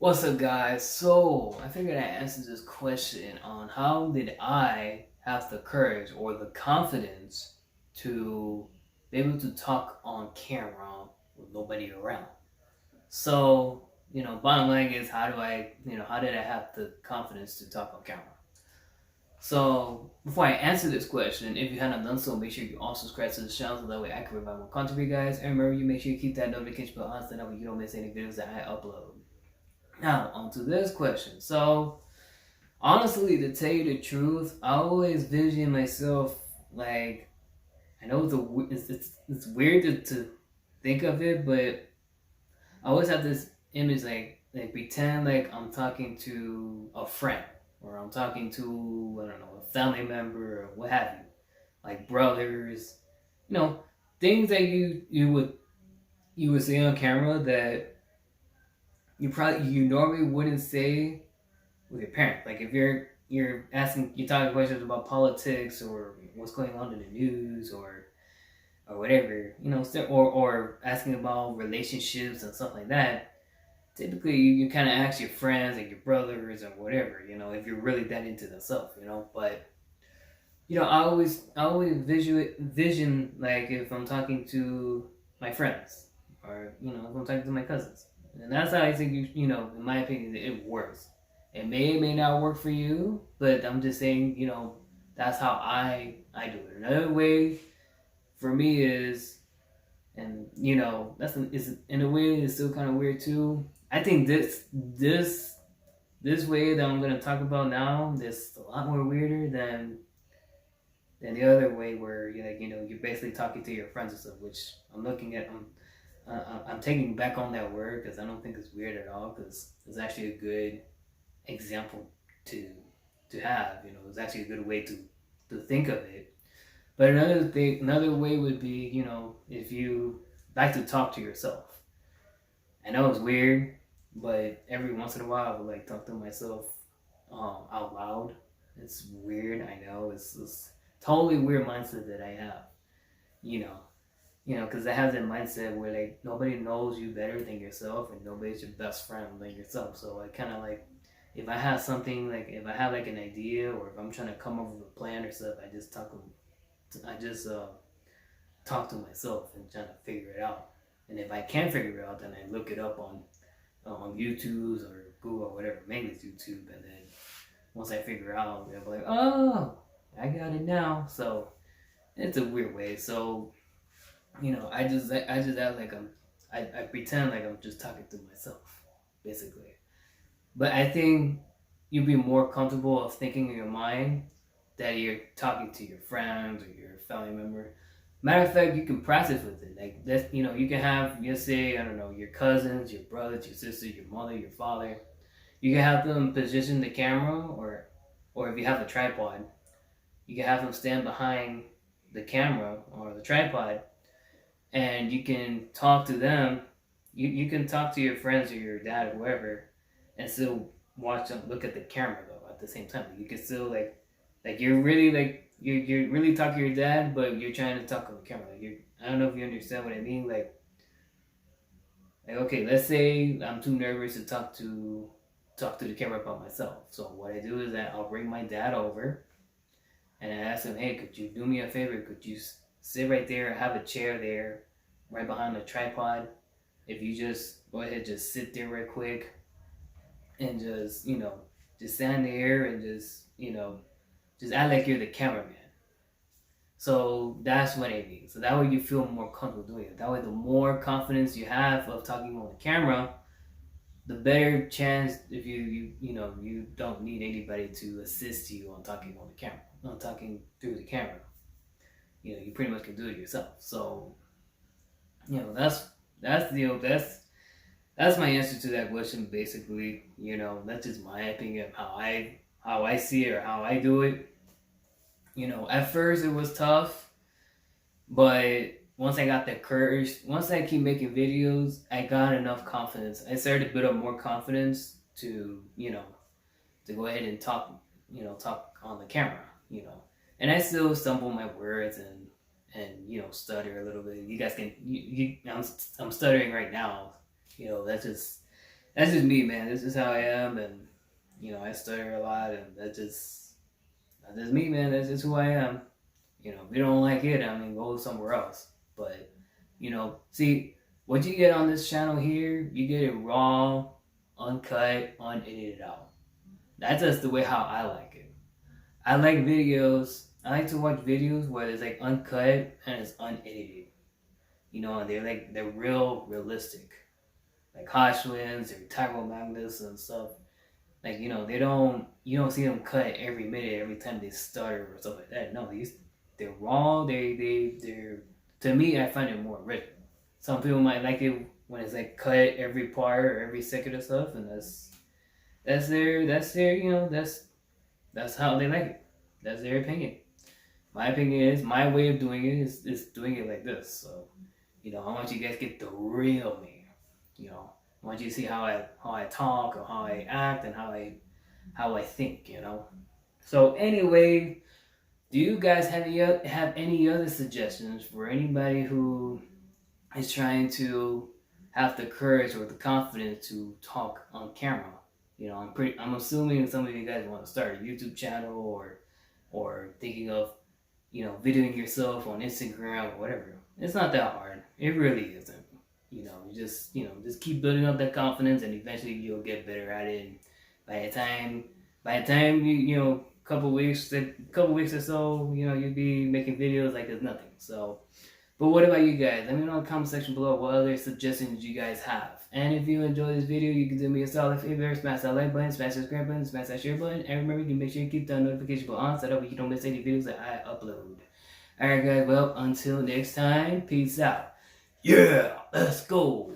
What's up, guys? So, I figured I'd answer this question on how did I have the courage or the confidence to be able to talk on camera with nobody around. So, bottom line is how did I have the confidence to talk on camera? So, before I answer this question, if you haven't done so, make sure you also subscribe to the channel so that way I can provide more content for you guys. And remember, you make sure you keep that notification bell on so that way you don't miss any videos that I upload. Now, on to this question. So, honestly, to tell you the truth, I always vision myself like I know it's weird to think of it, but I always have this image like pretend like I'm talking to a friend or I'm talking to I don't know a family member or what have you, like brothers, you know, things that you would say on camera that you normally wouldn't say with your parents. Like if you're talking questions about politics or what's going on in the news or whatever, or asking about relationships and stuff like that. Typically, you kind of ask your friends and your brothers or whatever, if you're really that into themselves. But I always vision like if I'm talking to my friends or if I'm talking to my cousins, and that's how I think in my opinion, it works. It may not work for you, but I'm just saying, that's how I do it. Another way for me is, and is in a way it's still kind of weird too. I think this way that I'm gonna talk about now, is a lot more weirder than the other way where you're basically talking to your friends and stuff. Which I'm looking at. I'm taking back on that word because I don't think it's weird at all. Because it's actually a good example to have. It's actually a good way to think of it. But another way would be, if you like to talk to yourself. I know it's weird, but every once in a while I would like talk to myself out loud. It's weird, I know. It's totally weird mindset that I have. You know, because I have that mindset where like nobody knows you better than yourself, and nobody's your best friend than yourself. So I kind of like, if I have something like, if I have like an idea, or if I'm trying to come up with a plan or stuff, I just talk to myself and trying to figure it out. And if I can't figure it out, then I look it up on YouTube or Google or whatever. Mainly it's YouTube, and then once I figure out, I'm like, oh, I got it now. So it's a weird way. So I just act like I pretend like I'm just talking to myself, basically. But I think you'd be more comfortable of thinking in your mind that you're talking to your friends or your family member. Matter of fact, you can practice with it. Like that's you can have, just say, I don't know, your cousins, your brothers, your sister, your mother, your father. You can have them position the camera, or if you have a tripod, you can have them stand behind the camera or the tripod, and you can talk to them. You can talk to your friends or your dad or whoever, and still watch them look at the camera though at the same time. You can still like you're really like you're really talking to your dad, but you're trying to talk on the camera. Like I don't know if you understand what I mean. Like okay, let's say I'm too nervous to talk to the camera about myself. So what I do is that I'll bring my dad over and I ask him, hey, could you do me a favor? Could you sit right there? Have a chair there, right behind the tripod. If you just go ahead, just sit there real quick, and just stand there and just act like you're the cameraman. So that's what I mean. So that way you feel more comfortable doing it. That way, the more confidence you have of talking on the camera, the better chance if you don't need anybody to assist you on talking on the camera, on talking through the camera. You pretty much can do it yourself. So that's my answer to that question. Basically, that's just my opinion of how I see it or how I do it. At first it was tough, but once I got that courage, once I keep making videos, I got enough confidence. I started to build up more confidence to go ahead and talk on the camera. And I still stumble my words and stutter a little bit. You guys can I'm stuttering right now. That's just That's just me, man. This is how I am, and I stutter a lot, and that's just me, man. That's just who I am. If you don't like it, I mean, go somewhere else. But see what you get on this channel here. You get it raw, uncut, unedited out. That's just the way how I like it. I like videos. I like to watch videos where it's like uncut and it's unedited. And they're realistic. Like Hodgwins or Tyrone Magnus and stuff. Like they don't you don't see them cut every minute every time they stutter or stuff like that. No, they're raw. They're to me I find it more original. Some people might like it when it's like cut every part or every second of stuff, and that's their that's how they like it. That's their opinion. My opinion is my way of doing it is doing it like this. So I want you guys to get the real me. I want you to see how I talk or how I act and how I think. So anyway, do you guys have any other suggestions for anybody who is trying to have the courage or the confidence to talk on camera? I'm assuming some of you guys want to start a YouTube channel or thinking of videoing yourself on Instagram or whatever. It's not that hard. It really isn't. Just keep building up that confidence, and eventually you'll get better at it. And by the time couple weeks or so, you'll be making videos like there's nothing. So, but what about you guys? Let me know in the comment section below what other suggestions you guys have. And if you enjoyed this video, you can do me a solid favor, smash that like button, smash that subscribe button, smash that share button, and remember you can make sure you keep that notification bell on so that way you don't miss any videos that I upload. Alright guys, well, until next time, peace out. Yeah, let's go.